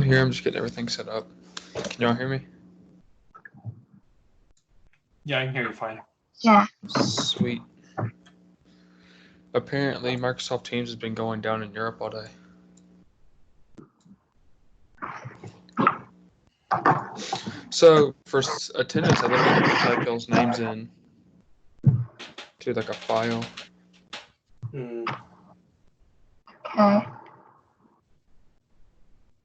here. I'm just getting everything set up. Can y'all hear me? Yeah, I can hear you fine. Yeah. Sweet. Apparently, Microsoft Teams has been going down in Europe all day. So, for attendance, I literally have to type y'all's names in to like a file. Okay.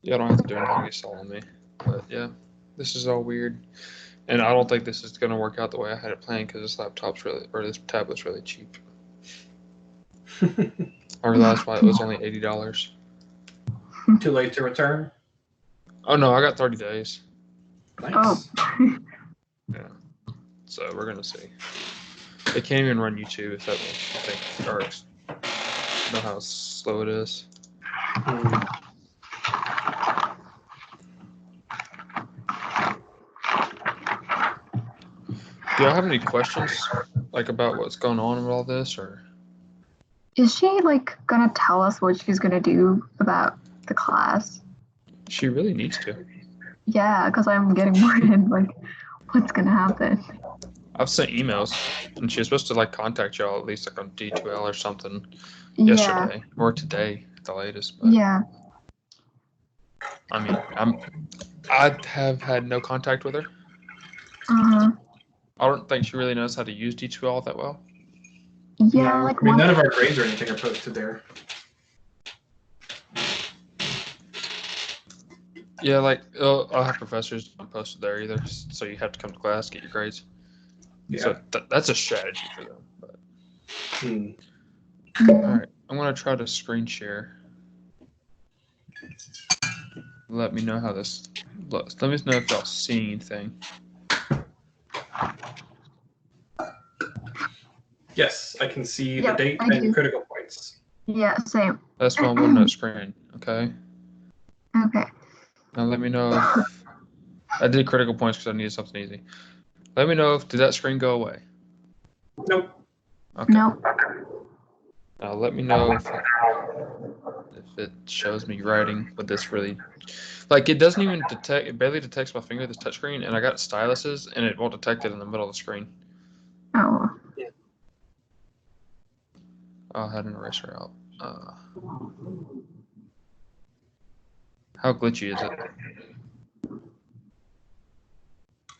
Y'all don't have to do anything, just follow me. But yeah, this is all weird. And I don't think this is going to work out the way I had it planned because this tablet's really cheap. I realized why it was only $80. Too late to return? Oh no, I got 30 days. Nice. Oh. Yeah. So we're going to see. It can't even run YouTube if that makes you think or know how slow it is. Do y'all have any questions like about what's going on with all this, or? Is she like gonna tell us what she's gonna do about the class? She really needs to. Yeah, because I'm getting worried. Like, what's gonna happen? I've sent emails, and she was supposed to like contact y'all at least like on D2L or something Yeah. yesterday or today at the latest. But Yeah. I mean, I have had no contact with her. Uh-huh. I don't think she really knows how to use D2L that well. Yeah, No, like I mean, none of our grades or anything are posted there. Yeah, like I'll have professors don't post it there either, so you have to come to class, get your grades. Yeah. So that's a strategy for them. But. Mhm. All right, I'm gonna try to screen share. Let me know how this looks. Let me know if y'all see anything. Yes, I can see Yep, the date I and do. critical points. Yeah, same. That's my OneNote screen. Okay. Okay. Now let me know if I did critical points because I needed something easy. Let me know if did that screen go away. Nope. Okay. Nope. Now let me know if it shows me writing with this really, like it doesn't even detect. It barely detects my finger. This touchscreen, and I got styluses, and it won't detect it in the middle of the screen. Oh. I had an eraser out. How glitchy is it?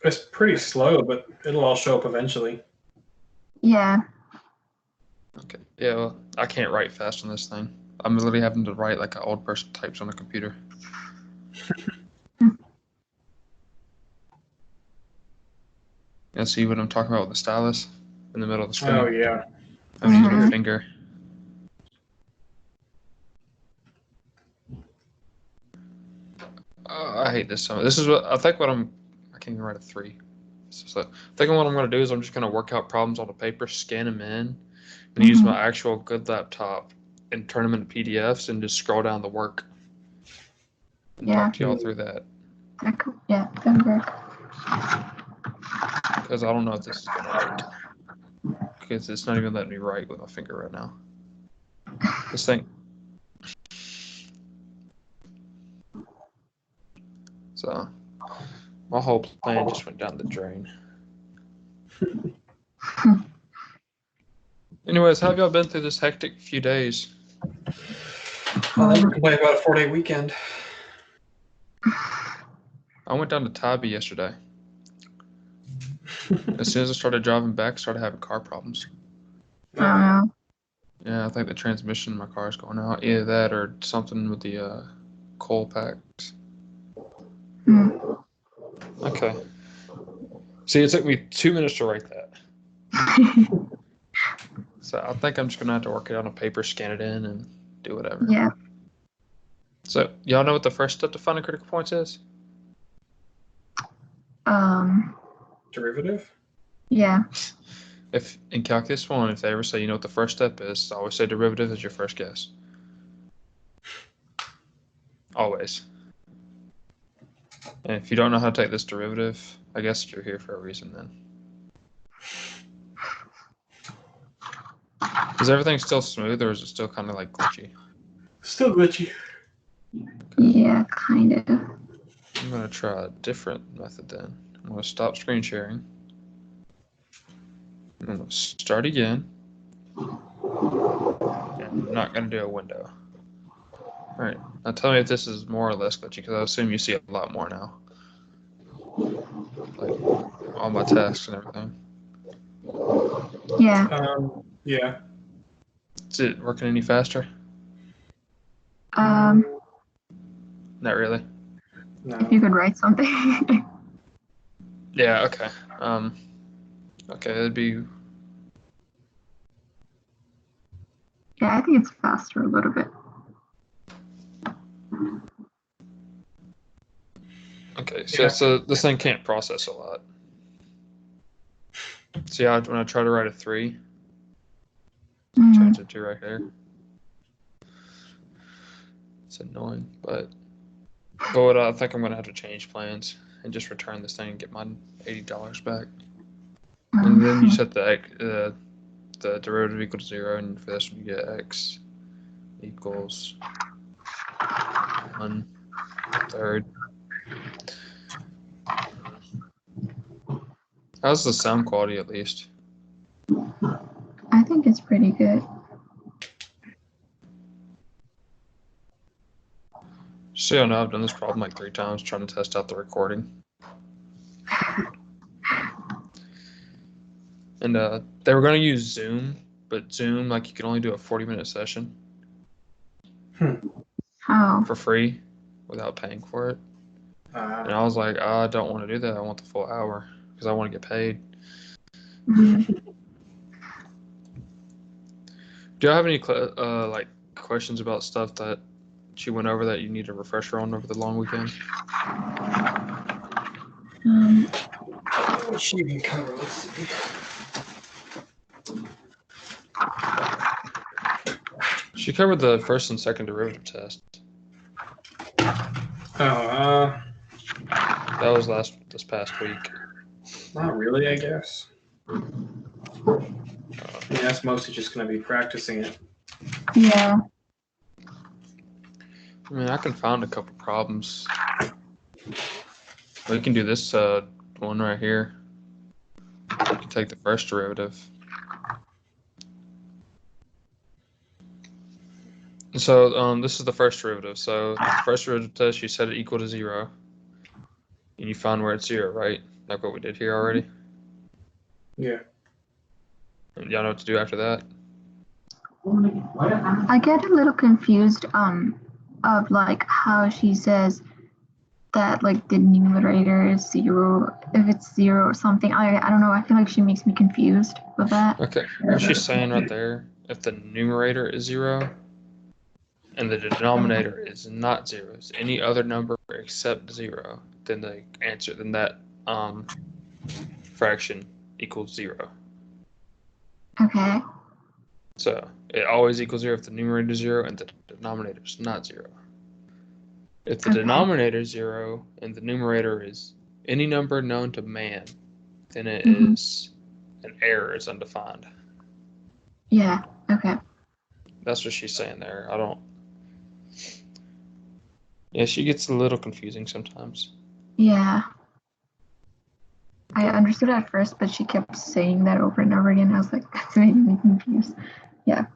It's pretty slow, but it'll all show up eventually. Yeah. Okay. Yeah, well, I can't write fast on this thing. I'm literally having to write like an old person types on a computer. You see what I'm talking about with the stylus in the middle of the screen? Oh, yeah. I'm using my Mhm. finger. I hate this so much. This is what I think. I can't even write a 3. So I think what I'm going to do is I'm just going to work out problems on the paper, scan them in, and use my actual good laptop and turn them into PDFs and just scroll down the work and Yeah. talk to y'all through that. Yeah, that could work. Because I don't know if this is going to work. Because it's not even letting me write with my finger right now. This thing. So my whole plan just went down the drain. Anyways, how have y'all been through this hectic few days? I'll never complain about a 4-day weekend. I went down to Tybee yesterday. As soon as I started driving back, I started having car problems. Oh, Yeah, I think the transmission in my car is going out. Either that or something with the coal packs. no. Okay. See, it took me 2 minutes to write that. So I think I'm just going to have to work it out on paper, scan it in, and do whatever. Yeah. So y'all know what the first step to finding critical points is? Derivative? Yeah. If in Calculus 1, if they ever say you know what the first step is, I always say derivative is your first guess. Always. And if you don't know how to take this derivative, I guess you're here for a reason then. Is everything still smooth or is it still kind of like glitchy? Still glitchy. Yeah, kind of. I'm going to try a different method then. I'm going to stop screen sharing. I'm going to start again. And I'm not going to do a window. All right. Now tell me if this is more or less glitchy, because I assume you see a lot more now. Like all my tasks and everything. Yeah. Yeah. Is it working any faster? Um, Not really. No. if you could write something. Yeah, okay. Okay, it'd be Yeah, I think it's faster a little bit. okay. So, Yeah. so this thing can't process a lot. See how when I try to write a 3, change it to right here. It's annoying, but what I think I'm gonna have to change plans and just return this thing and get my $80 back. And then you set the derivative equal to 0, and for this one you get x equals 1/3. How's the sound quality at least? I think it's pretty good. So I know I've done this problem like 3 times trying to test out the recording. And they were going to use Zoom, but Zoom, like, you can only do a 40-minute session Oh. for free without paying for it. And I was like, I don't want to do that. I want the full hour because I want to get paid. Mhm. Do you have any like questions about stuff that she went over that you need a refresher on over the long weekend? What she even cover? Let's see. She covered the first and second derivative test. Oh, That was this past week. not really, I guess. I mean, that's mostly just going to be practicing it. Yeah. I mean, I can find a couple problems. We can do this one right here. We can take the first derivative. So this is the first derivative. So the first derivative test, you set it equal to 0. And you find where it's 0, right? Like what we did here already. Yeah. And y'all know what to do after that? I get a little confused of like how she says that like the numerator is 0 if it's 0 or something. I don't know. I feel like she makes me confused with that. Okay. What she's saying right there, if the numerator is 0 and the denominator is not 0, it's any other number except 0, then the answer, then that fraction equals 0. Okay. So it always equals 0 if the numerator is 0 and the denominator is not 0. If the Okay. denominator is 0 and the numerator is any number known to man, then it Mhm. is an error is undefined. Yeah. Okay. That's what she's saying there. Yeah, she gets a little confusing sometimes. Yeah. I Okay. understood at first, but she kept saying that over and over again. I was like, that's making me confused. Yeah,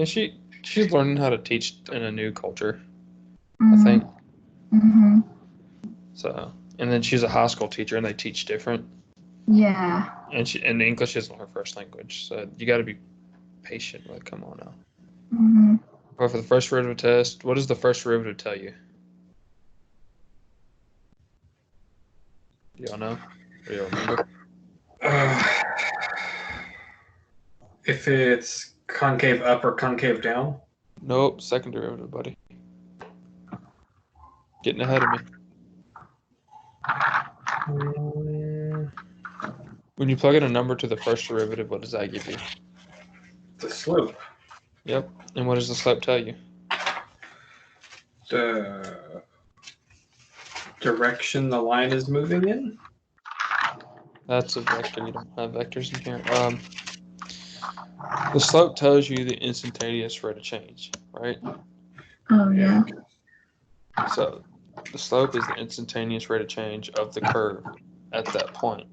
she's learning how to teach in a new culture, I think. Mm-hmm. So, and then she's a high school teacher, and they teach different. Yeah. And English isn't her first language, so you got to be patient. Like, come on now. Mm-hmm. But for the first derivative test, what does the first derivative tell you? Do y'all know? Do you remember? If it's concave up or concave down? Nope, second derivative, buddy. Getting ahead of me. When you plug in a number to the first derivative, what does that give you? The slope. Yep. And what does the slope tell you? The direction the line is moving in? That's a vector. You don't have vectors in here. The slope tells you the instantaneous rate of change, right? Oh yeah. So the slope is the instantaneous rate of change of the curve at that point.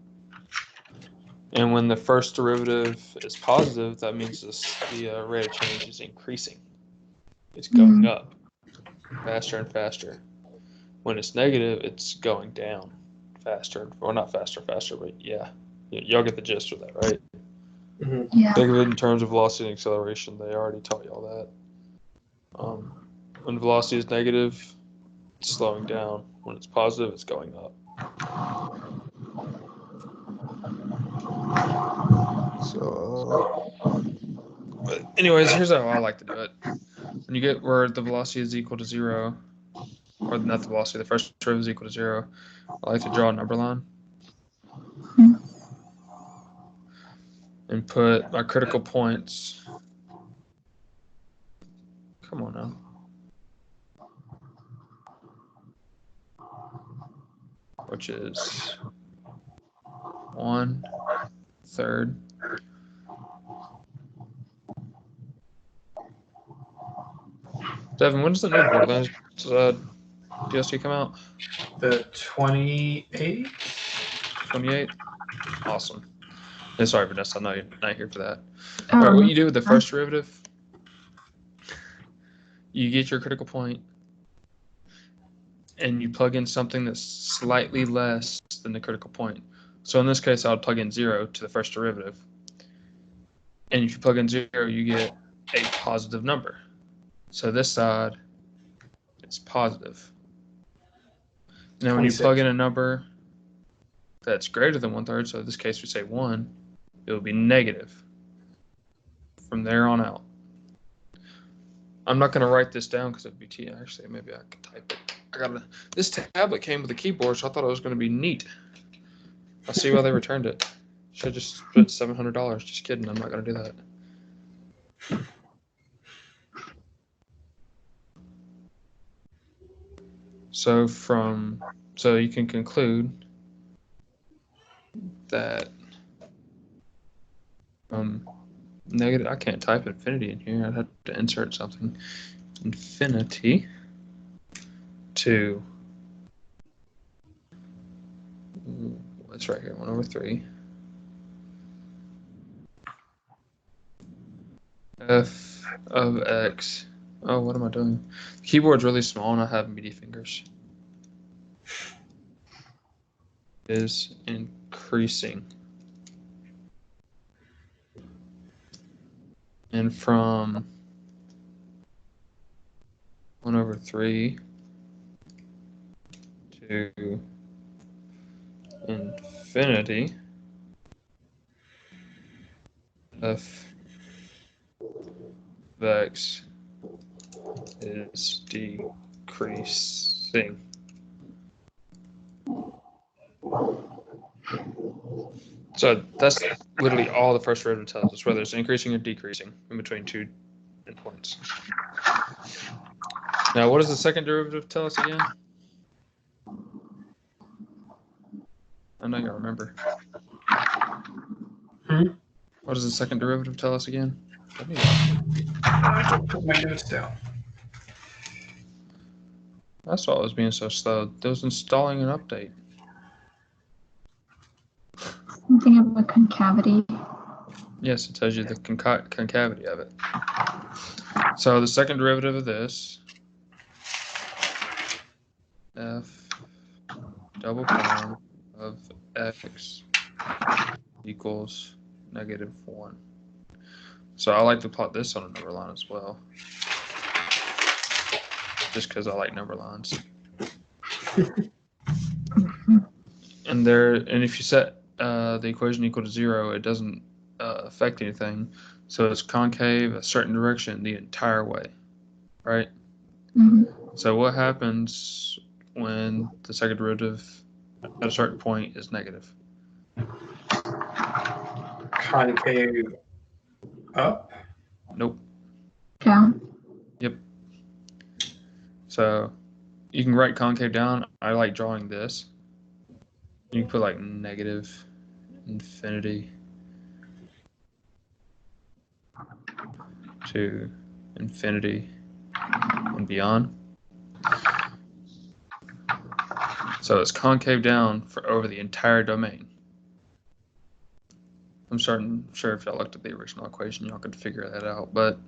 And when the first derivative is positive, that means the rate of change is increasing. It's going up faster and faster. When it's negative, it's going down faster. Or not faster, but yeah. Y'all get the gist of that, right? Mm-hmm. Yeah. Think of it in terms of velocity and acceleration. They already taught you all that. When velocity is negative, it's slowing down. When it's positive, it's going up. So, but anyways, here's how I like to do it. When you get where the velocity is equal to 0, or not the velocity, the first derivative is equal to 0, I like to draw a number line and put my critical points. Come on now. Which is 1/3. Devin, when does the new Borderlands DLC come out? The 28th? 28? Awesome. And sorry, Vanessa, I know you're not here for that. All right, what you do with the first derivative, you get your critical point, and you plug in something that's slightly less than the critical point. So in this case, I would plug in 0 to the first derivative. And if you plug in 0, you get a positive number. So this side is positive. Now, when you 26. plug in a number that's greater than 1/3, so in this case we say 1, it will be negative from there on out. I'm not going to write this down because it'd be too. Actually, maybe I could type it. This tablet came with a keyboard, so I thought it was going to be neat. I see why they returned it. Should have just spent $700. Just kidding. I'm not going to do that. So you can conclude that negative. I can't type infinity in here. I'd have to insert something. Infinity to what's right here? 1/3. F of x. Oh, what am I doing? The keyboard's really small and I have meaty fingers. Is increasing. And from 1/3 to infinity, f of x is decreasing. So that's literally all the first derivative tells us, whether it's increasing or decreasing in between two endpoints. Now, what does the second derivative tell us again? I know you remember. What does the second derivative tell us again? I don't put my notes down. That's why I was being so slow. It was installing an update. Something of a concavity. Yes, it tells you the concavity of it. So the second derivative of this, f double prime of x equals -1. So I like to plot this on a number line as well, just because I like number lines. And if you set the equation equal to 0, it doesn't affect anything. So it's concave a certain direction the entire way, right? Mm-hmm. So what happens when the second derivative at a certain point is negative? Concave up? Nope. Down. Yep. So you can write concave down. I like drawing this. You can put like negative infinity to infinity and beyond. So it's concave down for over the entire domain. I'm sure if y'all looked at the original equation, y'all could figure that out, but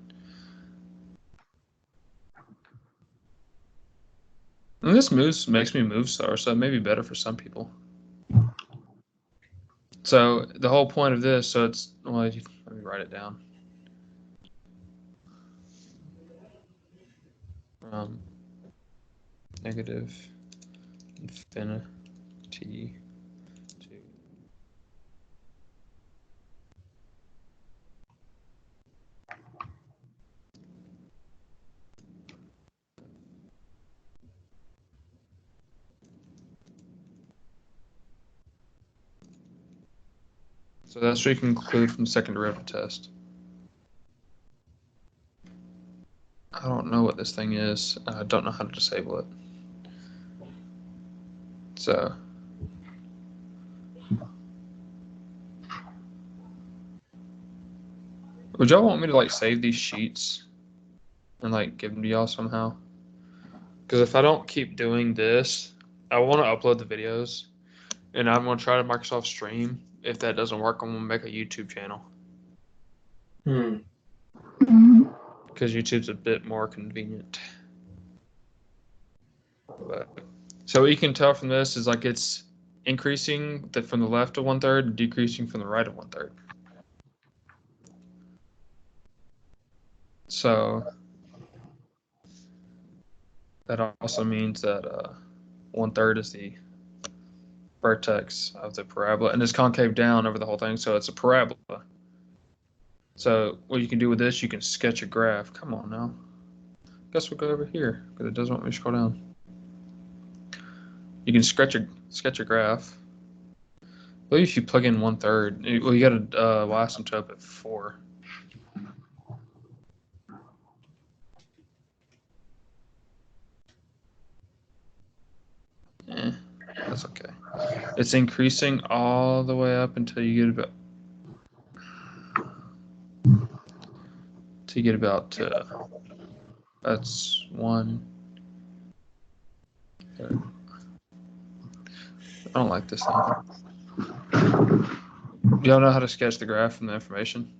and this makes me move slower, so it may be better for some people. So the whole point of this, so it's, well, let me write it down. Negative infinity to so that's what you can conclude from the second derivative test. I don't know what this thing is. I don't know how to disable it. So would y'all want me to like save these sheets and like give them to y'all somehow? Because if I don't keep doing this, I want to upload the videos, and I'm going to try to Microsoft Stream. If that doesn't work, I'm going to make a YouTube channel. Because YouTube's a bit more convenient. But, so what you can tell from this is like it's increasing from the left of 1/3 and decreasing from the right of 1/3. So that also means that 1/3 is the vertex of the parabola, and it's concave down over the whole thing, so it's a parabola. So what you can do with this, you can sketch a graph. Come on now. Guess we'll go over here because it doesn't want me to scroll down. You can sketch a graph. I believe if you plug in 1/3, well, you got a y-asymptote at 4. That's okay. It's increasing all the way up until you get about that's 1. I don't like this thing. Do y'all know how to sketch the graph from the information?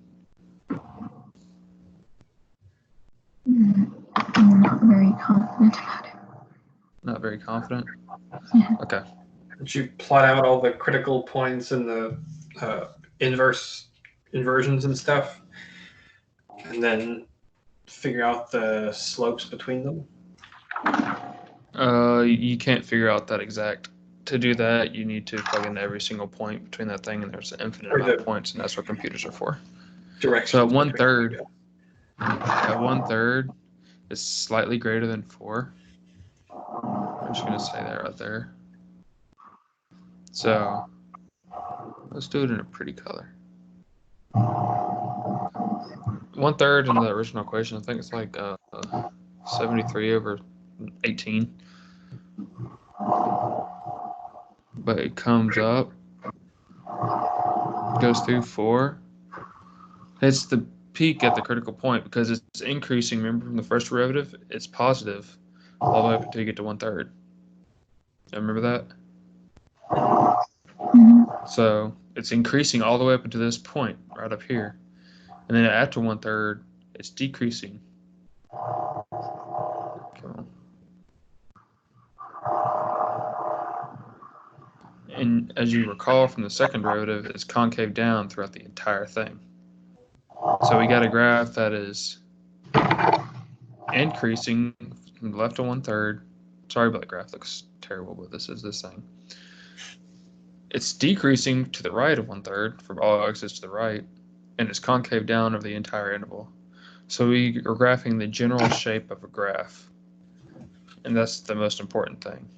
I'm not very confident about it. Not very confident? Yeah. Okay. Did you plot out all the critical points and the inversions and stuff, and then figure out the slopes between them? You can't figure out that exact. To do that, you need to plug in every single point between that thing, and there's an infinite amount of points, and that's what computers are for. So at 1/3, is slightly greater than 4. I'm just gonna say that right there. So let's do it in a pretty color. 1/3 in the original equation, I think it's like 73/18. But it comes up, goes through 4, hits the peak at the critical point because it's increasing. Remember from the first derivative, it's positive all the way up until you get to 1/3. Remember that? So it's increasing all the way up into this point right up here, and then after 1/3, it's decreasing. Come on. And as you recall from the second derivative, it's concave down throughout the entire thing. So we got a graph that is increasing from the left to 1/3. Sorry about the graph, looks terrible, but this is this thing. It's decreasing to the right of 1/3 from all x's to the right, and it's concave down over the entire interval. So we are graphing the general shape of a graph, and that's the most important thing.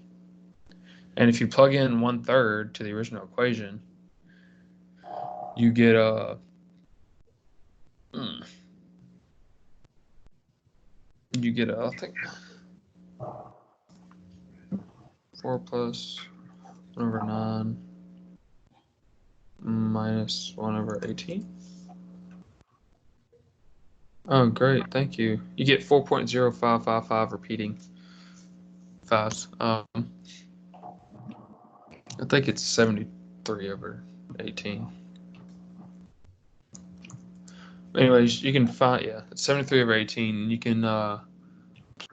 And if you plug in 1/3 to the original equation, you get a I think 4 plus 1/9 minus 1/18. Oh, great, thank you. You get 4.0555 repeating 5s. I think it's 73/18. Anyways, you can find, it's 73/18. You can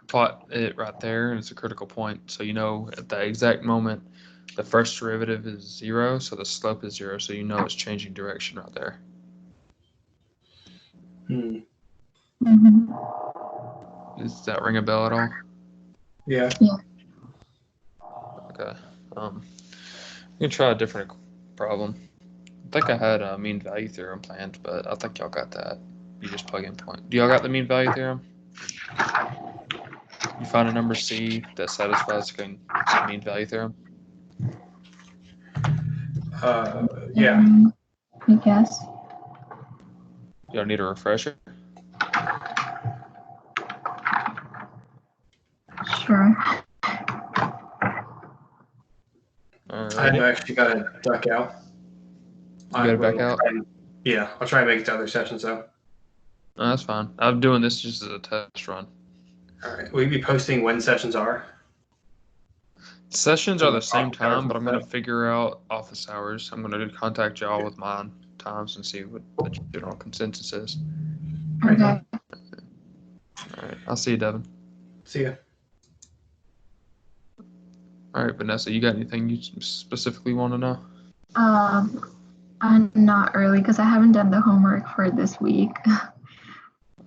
plot it right there, and it's a critical point. So you know at the exact moment, the first derivative is 0, so the slope is 0, so you know it's changing direction right there. Hmm. Mm-hmm. Does that ring a bell at all? Yeah. Okay. You can try a different problem. I think I had a mean value theorem planned, but I think y'all got that. You just plug in point. Do y'all got the mean value theorem? You find a number C that satisfies the mean value theorem? Yeah. I guess. Y'all need a refresher? Sure. I've Alrighty. actually got to duck out. You gotta back out? Yeah, I'll try and make it to other sessions though. No, that's fine. I'm doing this just as a test run. All right. Will you be posting when sessions are? Sessions are the same Office hours time, and but I'm gonna stuff. figure out office hours. I'm gonna contact y'all with my times and see what the general consensus is. Right. Okay. All right. I'll see you, Devin. See ya. All right, Vanessa, you got anything you specifically want to know? I'm not early because I haven't done the homework for this week.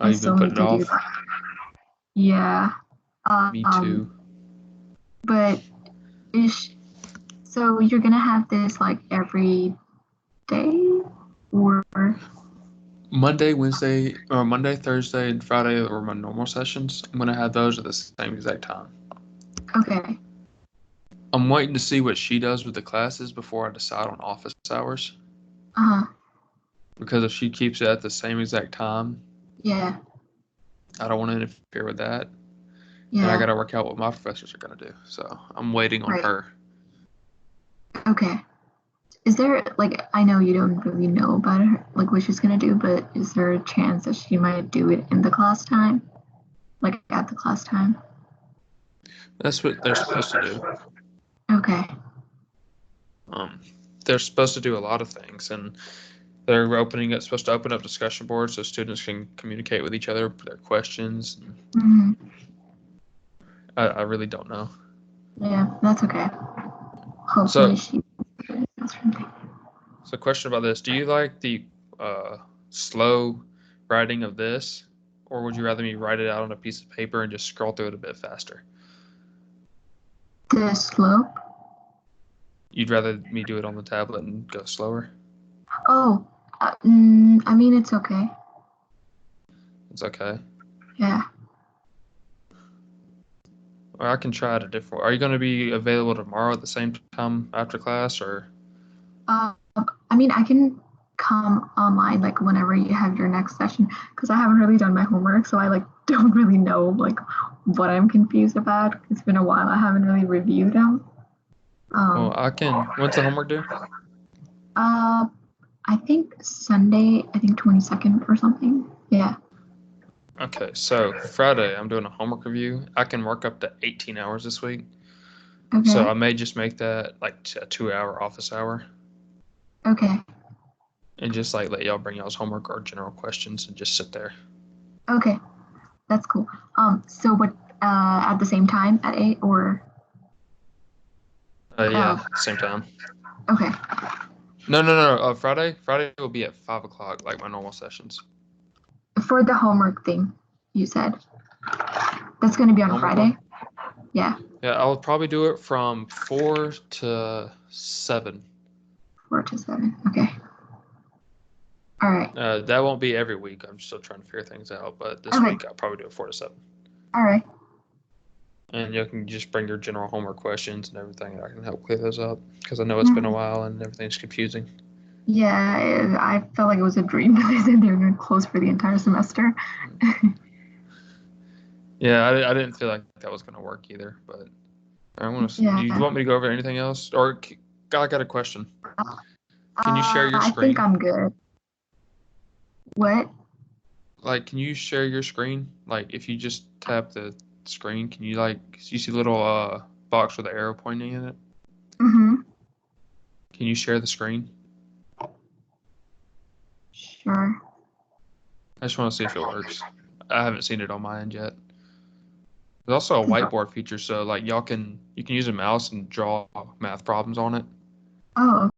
Oh, you've been putting it off? that. Yeah. Me too. But so you're gonna have this like every day, or Monday, Thursday, and Friday are my normal sessions. I'm gonna have those at the same exact time. okay? I'm waiting to see what she does with the classes before I decide on office hours. Because if she keeps it at the same exact time, Yeah. I don't want to interfere with that. Yeah. And I got to work out what my professors are going to do. So I'm waiting on her. Okay. Is there, like, I know you don't really know about her, like what she's gonna do, but is there a chance that she might do it in the class time? Like at the class time? That's what they're supposed to do. Okay. They're supposed to do a lot of things, and they're supposed to open up discussion boards so students can communicate with each other, their questions. Mm-hmm. I really don't know. Yeah, that's okay. Hopefully she. So question about this. Do you like the slow writing of this, or would you rather me write it out on a piece of paper and just scroll through it a bit faster? The slope? You'd rather me do it on the tablet and go slower? Oh, I mean, it's okay. It's okay. Yeah. Or I can try it a different way. Are you going to be available tomorrow at the same time after class, or? I mean, I can come online like whenever you have your next session because I haven't really done my homework, so I like don't really know like what I'm confused about. It's been a while. I haven't really reviewed them. Well, I can. When's the homework due? I think Sunday. I think 22nd or something. Yeah. Okay, so Friday I'm doing a homework review. I can work up to 18 hours this week. Okay. So I may just make that like a 2-hour office hour. Okay. And just like let y'all bring y'all's homework or general questions and just sit there. Okay. That's cool. So what at the same time at 8 or Yeah, same time. Okay. No. Friday will be at 5 o'clock, like my normal sessions. For the homework thing, you said. That's going to be on Homework Friday? one? Yeah. Yeah, I'll probably do it from 4 to 7. 4 to 7. Okay. All right. That won't be every week. I'm still trying to figure things out, but this week I'll probably do it 4 to 7. All right. And you can just bring your general homework questions and everything, and I can help clear those up because I know it's been a while and everything's confusing. Yeah, I felt like it was a dream that they said they were going to close for the entire semester. Yeah, I didn't feel like that was going to work either, but I want to. Yeah. Do you want me to go over anything else? Or I got a question. Can you share your I screen? think I'm good. What? Like, can you share your screen? Like, if you just tap the screen, can you you see the little box with the arrow pointing in it? Mm-hmm. Can you share the screen? Sure. I just want to see if it works. I haven't seen it on my end yet. There's also a whiteboard feature, so like you can use a mouse and draw math problems on it. Oh,